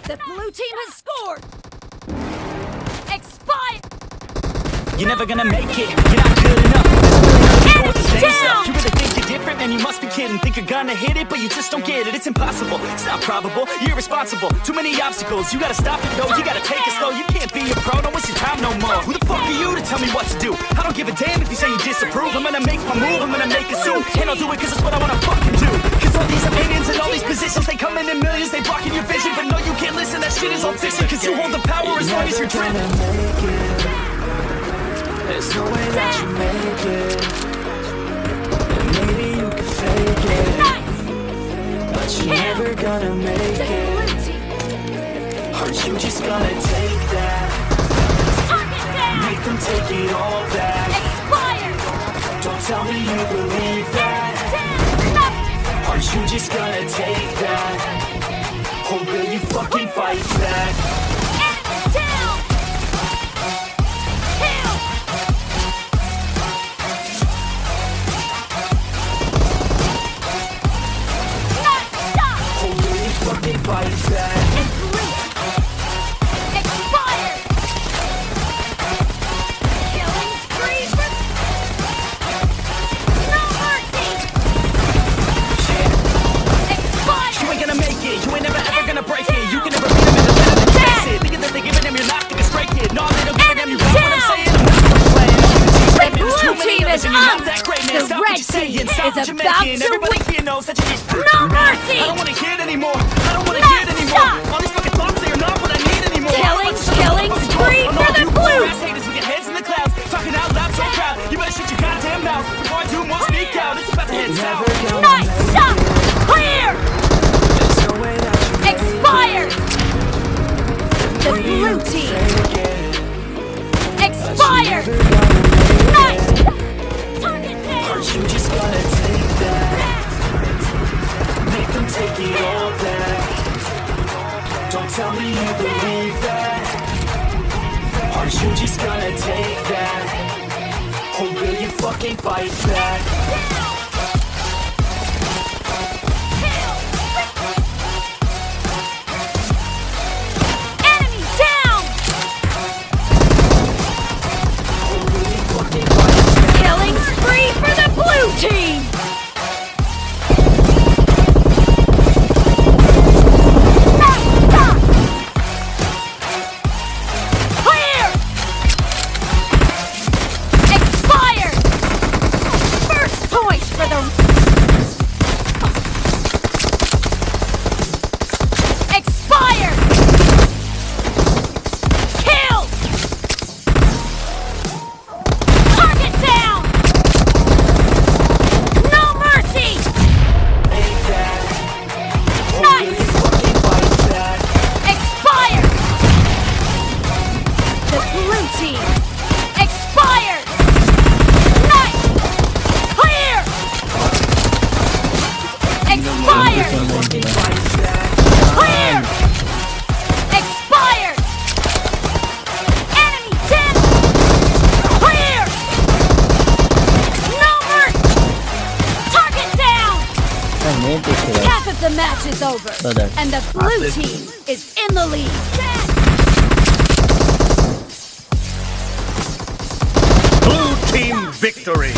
The blue team has scored! Expired! You're never gonna make it, you're not good enough. There's a million other people with the same stuff. You really think you're different, man, you must be kidding. Think you're gonna hit it, but you just don't get it. It's impossible, it's not probable, you're irresponsible. Too many obstacles, you gotta stop it, no. You gotta take it slow, you can't be a pro, don't waste your time no more. Who the fuck are you to tell me what to do? I don't give a damn if you say you disapprove. I'm gonna make my move, I'm gonna make it soon. And I'll do it cause it's what I wanna fucking do. Cause all these opinions and all these positions, they come in millions, they blocking your vision. But no, you can't listen, that shit is all fiction. Cause you hold the power as long as you're driven. There's no way that you make it. And maybe you can fake it, but you're never gonna make it. Aren't you just gonna take that? Make them take it all back. Don't tell me you believe that. Aren't you just gonna take that? Or will you fucking fight back? Fight back. Expired! Killing spree for... No mercy! Expired! You ain't gonna make it, you ain't never ever gonna break it. You can never beat them in the better than chase it. Thinking that they're giving them, you're not gonna strike it. No, they don't give a damn, you got what I'm saying? I'm not gonna play. The blue team is up! The red team is about to win! Everybody here knows that you just... No mercy! I don't wanna hear it anymore. I don't wanna hear it anymore. All these fucking thoughts, they are not what I need anymore. Killing spree for the blue! Ass haters with your heads in the clouds, talking out loud so proud. You better shut your goddamn mouth before I do more speak out. It's about to head south. Nice shot! Clear! Expired! The blue team! Expired! Nice! Target down! Aren't you just gonna take that? Make them take it all back. Don't tell me you believe that. Aren't you just gonna take that? Or will you fucking fight back? Team! Clear! Expired! First point for the... Expired! Kill! Target down! Expired! Nice! Clear! Expired! Clear! Expired! Enemy dead! Clear! No mercy! Target down! Half of the match is over, and the blue team is in the lead. Blue team victory!